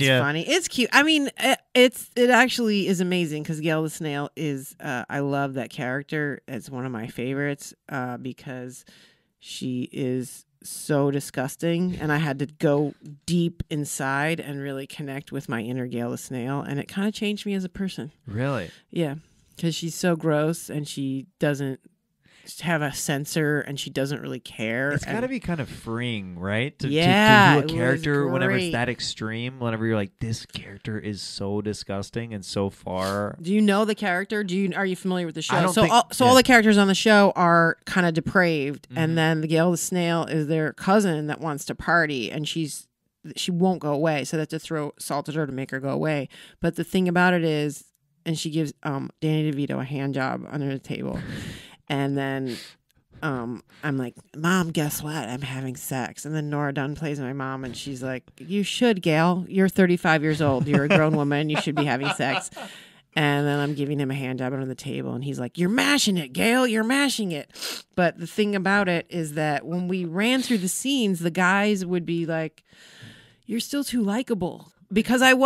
it's funny. It's cute. I mean, it actually is amazing because Gail the Snail is. I love that character. It's one of my favorites because she is so disgusting, and I had to go deep inside and really connect with my inner Gail the Snail, and it kind of changed me as a person.
Really?
Yeah, because she's so gross, and she doesn't have a censor, and she doesn't really care.
It's got to be kind of freeing, right? To
Yeah,
do
it
a
was
character whenever it's
great.
that extreme, whenever you're like, this character is so disgusting and so far.
Do you know the character? Are you familiar with the show?
I don't
so
think-
all the characters on the show are kind of depraved,
Mhm.
and then the Gail the Snail is their cousin that wants to party, and she won't go away, so they have to throw salt at her to make her go away. But the thing about it is, and she gives Danny DeVito a hand job under the table, and then I'm like, Mom, guess what? I'm having sex. And then Nora Dunn plays my mom, and she's like, you should, Gail. You're 35 years old. You're a grown woman. You should be having sex. And then I'm giving him a hand job under the table, and he's like, you're mashing it, Gail. You're mashing it. But the thing about it is that when we ran through the scenes, the guys would be like, you're still too likable. Because it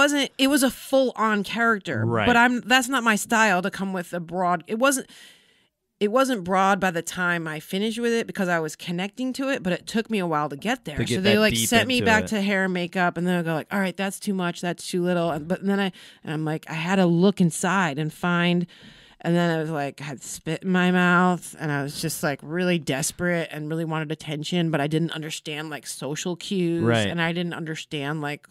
was a full on character.
Right.
But that's not my style to come with a broad. It wasn't broad by the time I finished with it because I was connecting to it, but it took me a while to get there.
To get
So they
that
like
deep
sent me
into
back
it.
to hair and makeup, and then I go like, all right, that's too much, that's too little. But then I'm like, I had to look inside and find, and then I was like, I had spit in my mouth, and I was just like really desperate and really wanted attention, but I didn't understand like social cues,
Right.
and I didn't understand like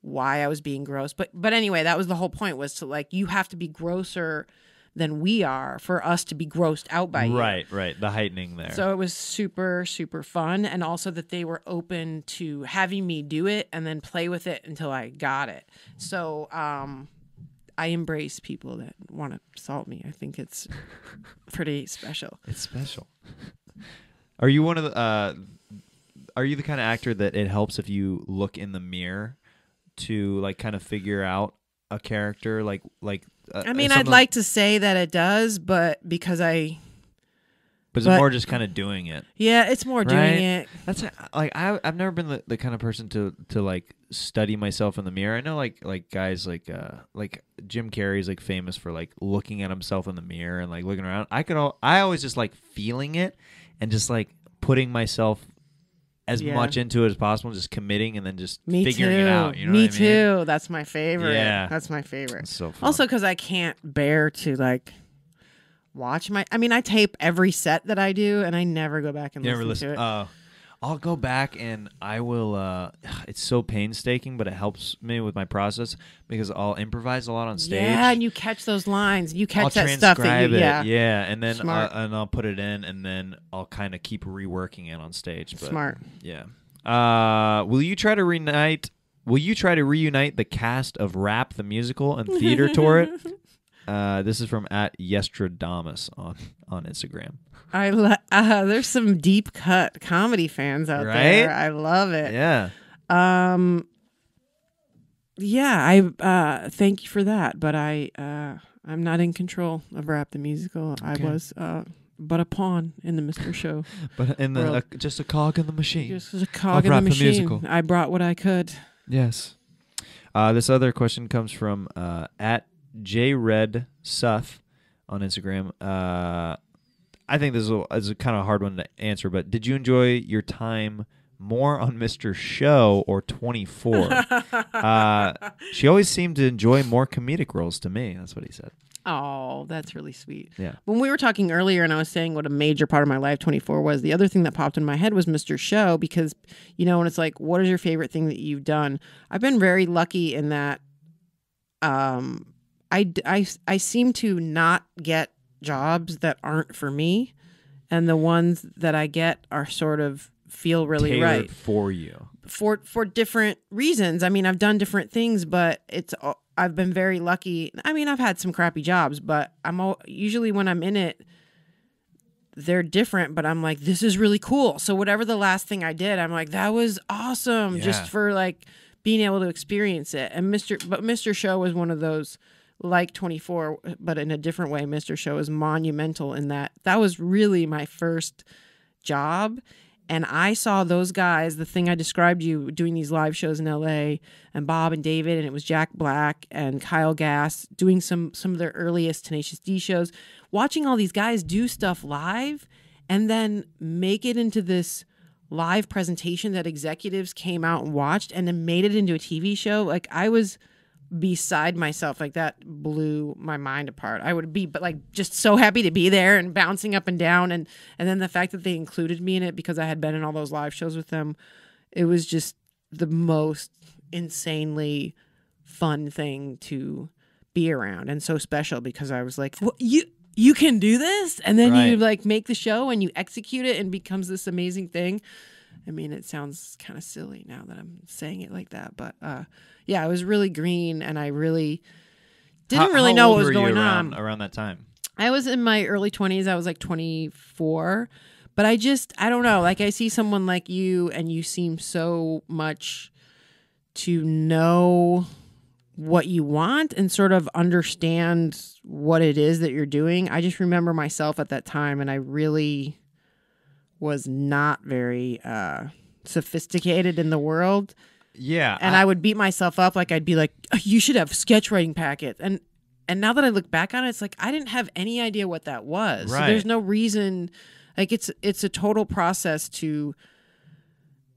why I was being gross. But anyway, that was the whole point, was to like, you have to be grosser than we are for us to be grossed out by you.
Right. The heightening there.
So it was super, super fun. And also that they were open to having me do it and then play with it until I got it. So I embrace people that want to salt me. I think it's pretty special.
It's special. Are you one of the? Are you the kind of actor that it helps if you look in the mirror to like kind of figure out a character? Like.
I mean, I'd like to say that it does, but because
But it's
but-
more just kind of doing it.
yeah, it's more doing
Right?
it.
That's like I've never been the kind of person to like study myself in the mirror. I know like guys like Jim Carrey's like famous for like looking at himself in the mirror and like looking around. I always just like feeling it and just like putting myself as
Yeah.
much into it as possible, just committing and then just
Me
figuring
too.
it out. You know
Me
what I mean?
too. That's my favorite.
Yeah.
That's my favorite.
It's so fun.
Also, because I can't bear to like watch I tape every set that I do, and I never go back and
you never
listen
listen.
to it.
I'll go back and I will. It's so painstaking, but it helps me with my process because I'll improvise a lot on stage.
Yeah, and you catch those lines. You catch
I'll
that stuff that
transcribe
you.
it,
Yeah.
and then
Smart.
and I'll put it in, and then I'll kind of keep reworking it on stage. But,
Smart.
Yeah. Will you try to reunite the cast of Rap the Musical and Theater Tour it? This is from @Yestradamus on Instagram.
There's some deep cut comedy fans out there.
Right?
I love it.
Yeah.
Yeah, I thank you for that, but I'm not in control of Rap the Musical.
Okay.
I was but a pawn in the Mr. Show.
But in the
World.
just a cog in the machine.
Just a cog in the
Rap the
machine.
Musical.
I brought what I could.
Yes. This other question comes from @JRedSuth on Instagram. I think this is a kind of hard one to answer, but did you enjoy your time more on Mr. Show or 24. She always seemed to enjoy more comedic roles to me. That's what he said.
Oh, that's really sweet.
Yeah.
When we were talking earlier and I was saying what a major part of my life 24 was, the other thing that popped in my head was Mr. Show, because, you know, when it's like, what is your favorite thing that you've done? I've been very lucky in that I seem to not get jobs that aren't for me, and the ones that I get are sort of feel really
Tailored
right
for you.
For different reasons. I mean, I've done different things, but I've been very lucky. I mean, I've had some crappy jobs, but usually when I'm in it, they're different, but I'm like, this is really cool. So whatever the last thing I did, I'm like, that was awesome.
Yeah.
Just for like being able to experience it. And Mr. Show was one of those, like 24, but in a different way. Mr. Show is monumental in that was really my first job. And I saw those guys, the thing I described you, doing these live shows in LA, and Bob and David, and it was Jack Black and Kyle Gass doing some of their earliest Tenacious D shows, watching all these guys do stuff live and then make it into this live presentation that executives came out and watched and then made it into a TV show. Like, I was beside myself. Like, that blew my mind apart. I would be but like just so happy to be there and bouncing up and down, and then the fact that they included me in it because I had been in all those live shows with them, it was just the most insanely fun thing to be around, and so special because I was like, well, you can do this, and then you like make the show and you execute it and it becomes this amazing thing. I mean, it sounds kind of silly now that I'm saying it like that, but yeah, I was really green, and I really didn't really know what was going on
around that time.
I was in my early 20s. I was like 24, but I don't know. Like, I see someone like you, and you seem so much to know what you want and sort of understand what it is that you're doing. I just remember myself at that time, and I really was not very sophisticated in the world.
Yeah.
And I would beat myself up. Like, I'd be like, oh, you should have sketch writing packets. And now that I look back on it, it's like, I didn't have any idea what that was.
Right.
So there's no reason. Like, it's a total process to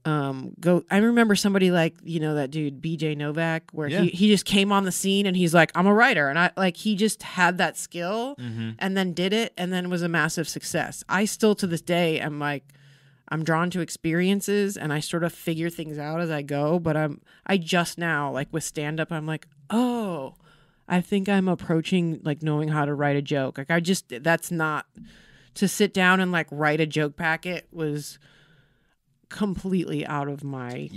go. I remember somebody like, you know, that dude, BJ Novak, where he just came on the scene and he's like, I'm a writer. And he just had that skill and then did it and then was a massive success. I still to this day am like, I'm drawn to experiences and I sort of figure things out as I go. But I just now, like with stand up, I'm like, oh, I think I'm approaching like knowing how to write a joke. Like, that's not to sit down and like write a joke packet was completely out of my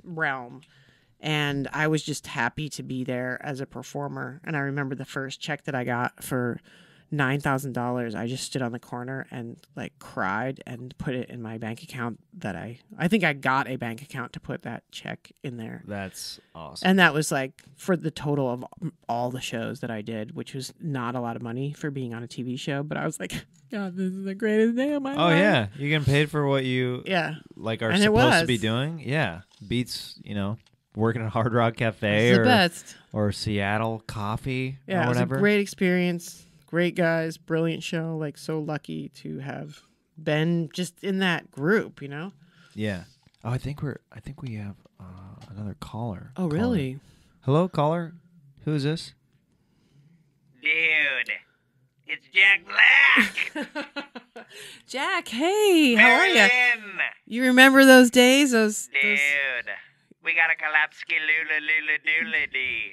realm. And I was just happy to be there as a performer. And I remember the first check that I got for $9,000. I just stood on the corner and like cried and put it in my bank account that I think I got a bank account to put that check in there.
That's awesome.
And that was like for the total of all the shows that I did, which was not a lot of money for being on a TV show. But I was like, God, this is the greatest day of my life.
Oh, yeah. You getting paid for what you like are
and
supposed to be doing? Yeah. Beats, you know, working at Hard Rock Cafe
the best.
Or Seattle Coffee or
it
whatever.
Was a great experience. Great guys, brilliant show. Like, so lucky to have been just in that group, you know?
Yeah. Oh, I think we have another caller.
Oh, really?
Hello, caller. Who is this?
Dude, it's Jack Black.
Jack, hey, how are you?
Lynn.
You remember those days?
Dude, we got a Kalapski Lula Lula Doula Dee.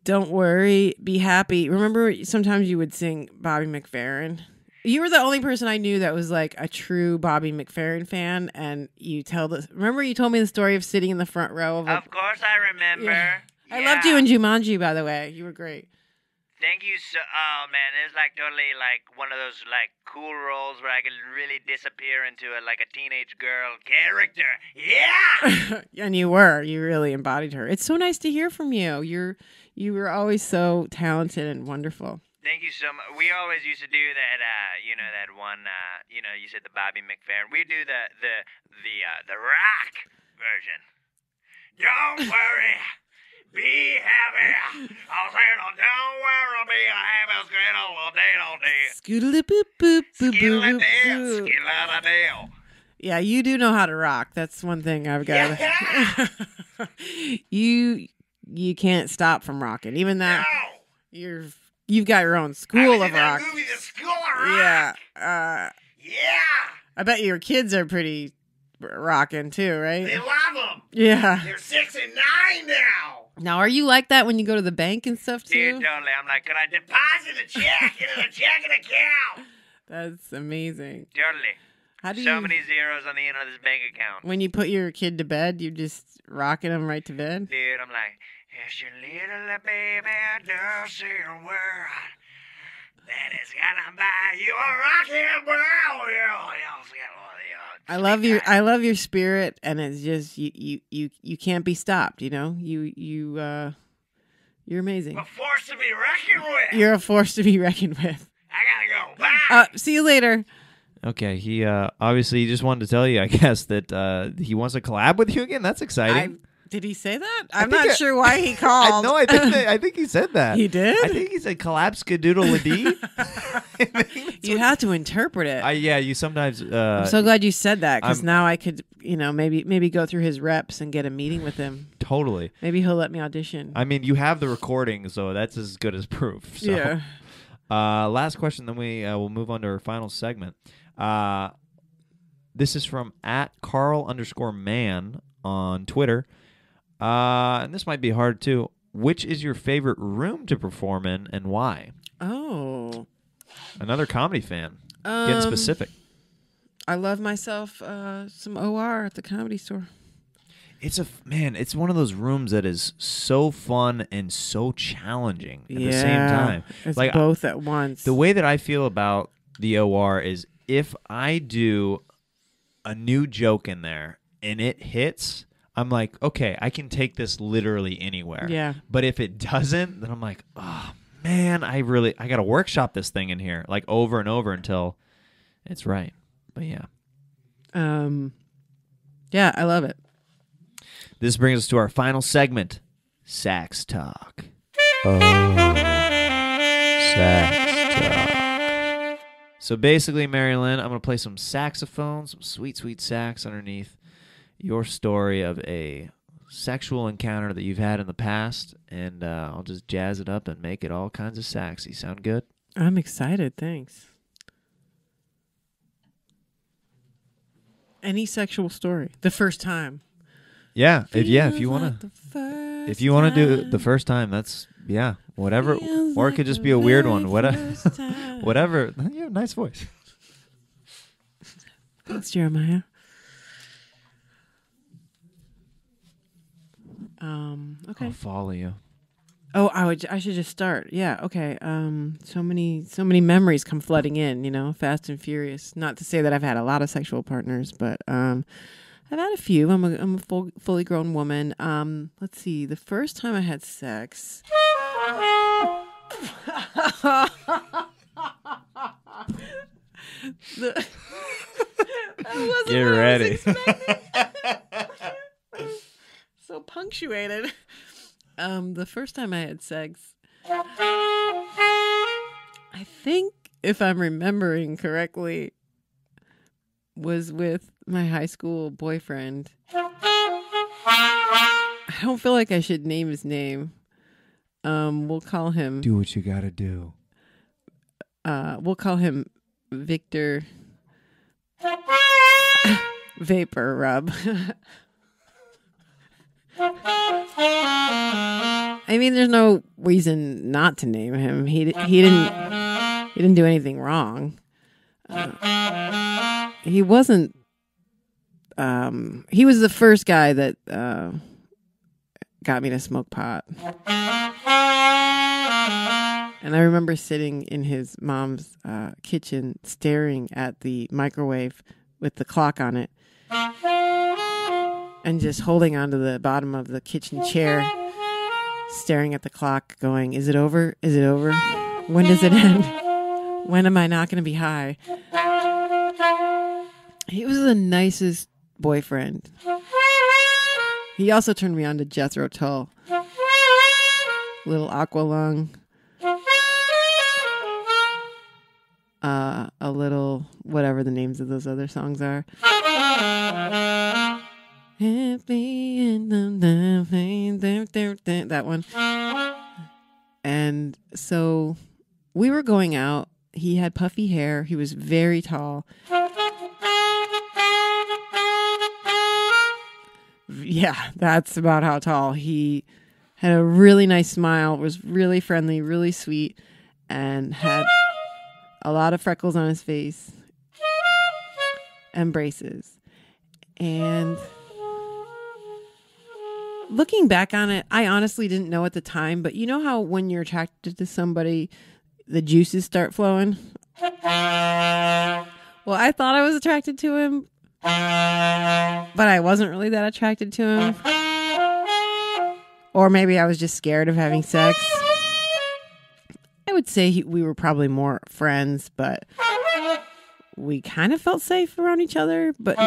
Don't worry, be happy. Remember, sometimes you would sing Bobby McFerrin? You were the only person I knew that was like a true Bobby McFerrin fan, and remember you told me the story of sitting in the front row
Of course I remember.
Yeah. I loved you in Jumanji, by the way. You were great.
Thank you so. Oh man, it's like totally like one of those like cool roles where I could really disappear into like a teenage girl character. Yeah.
And you really embodied her. It's so nice to hear from you. You were always so talented and wonderful.
Thank you so much. We always used to do that. That one. You said the Bobby McFerrin. We do the rock version. Don't worry. Be happy. I'll say it on don't worry, be happy. Skittle day,
Scoodly boop boop boop boop
skittle
boop.
skittle.
Yeah, you do know how to rock. That's one thing I've got.
Yeah.
You can't stop from rocking. Even that
No.
you've got your own
I
school
was
of
in that
rock.
movie, The School of Rock.
Yeah.
Yeah.
I bet your kids are pretty rocking too, right?
They love them.
Yeah.
They're 6 and 9 now.
Now, are you like that when you go to the bank and stuff
Dude,
too?
totally. I'm like, could I deposit a check into the checking account?
That's amazing.
Totally.
How do
So
you?
many zeros on the end of this bank account.
When you put your kid to bed, you just rocking them right to bed.
Dude, I'm like, here's your little baby, don't say a word. That is gonna buy you a rocking world.
I love your spirit, and it's just you can't be stopped. You know, you're amazing.
A force to be reckoned with.
You're a force to be reckoned with.
I gotta go. Bye.
See you later.
Okay, he obviously just wanted to tell you, I guess, that he wants to collab with you again. That's exciting.
Did he say that? I'm
think
not sure why he called.
I think he said that.
He did?
I think he said collab skadoodle dee.
You have to interpret it.
Yeah, you sometimes.
I'm so glad you said that, because
I'm-
now I could, maybe go through his reps and get a meeting with him.
Totally.
Maybe he'll let me audition.
I mean, you have the recording, so that's as good as proof. So.
Yeah.
Last question, then we will move on to our final segment. This is from @Carl_man on Twitter. And this might be hard too. Which is your favorite room to perform in, and why?
Oh.
Another comedy fan. Getting specific.
I love myself some OR at the Comedy Store.
It's it's one of those rooms that is so fun and so challenging at the same time.
It's
like
both at once.
The way that I feel about the OR is if I do a new joke in there and it hits, I'm like, okay, I can take this literally anywhere.
Yeah.
But if it doesn't, then I'm like, oh man, I got to workshop this thing in here, like over and over until it's right. But yeah.
Yeah, I love it.
This brings us to our final segment, Sax Talk. Oh, Sax Talk. So basically, Mary Lynn, I'm going to play some saxophone, some sweet, sweet sax underneath your story of a sexual encounter that you've had in the past, and I'll just jazz it up and make it all kinds of saxy. Sound good?
I'm excited. Thanks. Any sexual story. The first time.
Yeah, if you want to. If you want to do it the first time, that's whatever, or it could just be a weird one. Whatever. You have a nice voice.
Thanks, Jeremiah. Okay.
I'll follow you.
Oh, I should just start. Yeah. Okay. So many memories come flooding in. Fast and furious. Not to say that I've had a lot of sexual partners, but I've had a few. I'm a fully grown woman. Let's see. The first time I had sex.
Get ready.
So punctuated. The first time I had sex, I think, if I'm remembering correctly, was with my high school boyfriend. I don't feel like I should name his name. We'll call him.
Do what you gotta do.
We'll call him Victor Vapor Rub. I mean, there's no reason not to name him. He didn't do anything wrong. He wasn't. He was the first guy that got me to smoke pot. And I remember sitting in his mom's kitchen, staring at the microwave with the clock on it, and just holding onto the bottom of the kitchen chair, staring at the clock, going, "Is it over? Is it over? When does it end? When am I not going to be high?" He was the nicest boyfriend. He also turned me on to Jethro Tull. Little Aqualung. A little, whatever the names of those other songs are. That one. And so we were going out. He had puffy hair. He was very tall. Yeah, that's about how tall. He had a really nice smile, was really friendly, really sweet, and had a lot of freckles on his face and braces. And looking back on it, I honestly didn't know at the time, but you know how when you're attracted to somebody, the juices start flowing? Well, I thought I was attracted to him, but I wasn't really that attracted to him. Or maybe I was just scared of having sex. I would say we were probably more friends, but we kind of felt safe around each other, but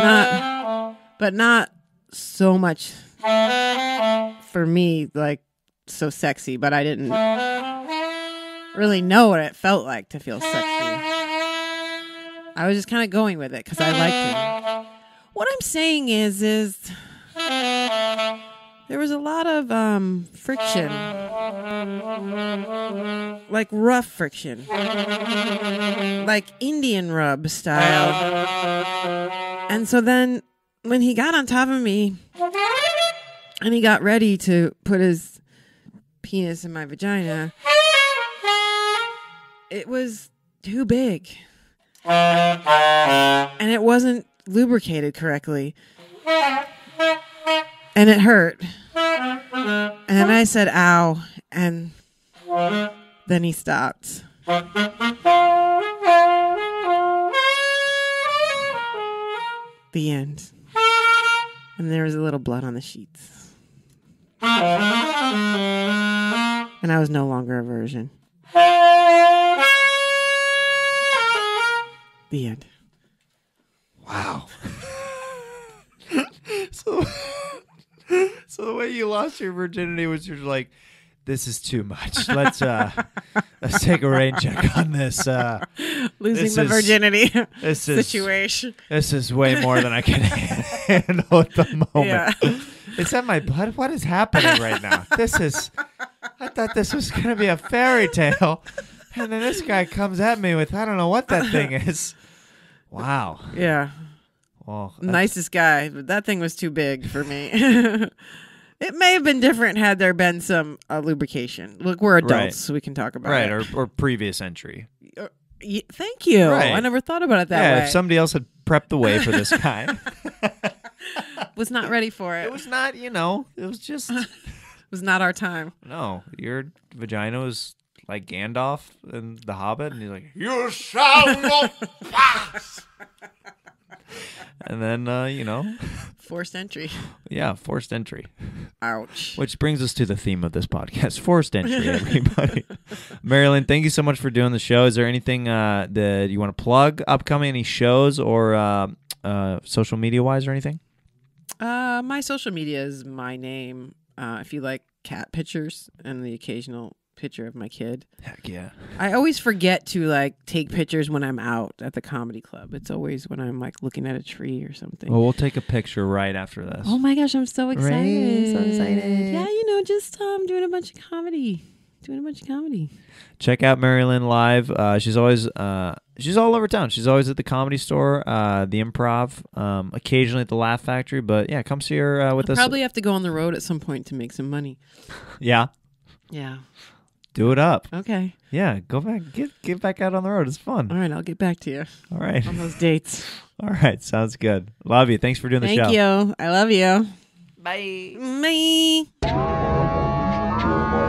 not so much for me, like so sexy, but I didn't really know what it felt like to feel sexy. I was just kind of going with it because I liked him. What I'm saying is there was a lot of friction, like rough friction, like Indian rub style. And so then when he got on top of me and he got ready to put his penis in my vagina, it was too big. And it wasn't lubricated correctly. And it hurt. And I said, ow. And then he stopped. The end. And there was a little blood on the sheets. And I was no longer a virgin. The end.
Wow. So the way you lost your virginity was you're like, this is too much. Let's take a rain check on this.
Losing the virginity situation.
This is way more than I can handle at the moment.
Yeah.
It's at my butt. What is happening right now? I thought this was going to be a fairy tale. And then this guy comes at me with, I don't know what that thing is. Wow.
Yeah.
Well,
nicest guy, but that thing was too big for me. It may have been different had there been some lubrication. Look, we're adults, so we can talk about it.
Right, or previous entry.
Thank you.
Right.
I never thought about it that way.
Yeah, if somebody else had prepped the way for this guy.
Was not ready for it.
It was not, it was just...
It was not our time.
No, your vagina was like Gandalf in The Hobbit, and he's like, "You shall not pass." And then,
Forced entry.
Yeah, forced entry.
Ouch.
Which brings us to the theme of this podcast, forced entry, everybody. Mary Lynn, thank you so much for doing the show. Is there anything that you want to plug upcoming, any shows or social media-wise or anything?
My social media is my name. If you like cat pictures and the occasional picture of my kid.
Heck yeah.
I always forget to take pictures when I'm out at the comedy club. It's always when I'm looking at a tree or something.
Well, we'll take a picture right after this.
Oh my gosh, I'm so excited.
Right? So excited.
Yeah, just doing a bunch of comedy. Check
out Mary Lynn live. She's always she's all over town. She's always at the Comedy Store, the Improv, occasionally at the Laugh Factory. But yeah, come see her with us.
Probably have to go on the road at some point to make some money.
Yeah.
Yeah.
Do it up.
Okay.
Yeah, go back. Get back out on the road. It's fun.
All right, I'll get back to you.
All right.
On those dates.
All right, sounds good. Love you. Thanks for doing the show.
Thank you. I love you.
Bye.
Bye.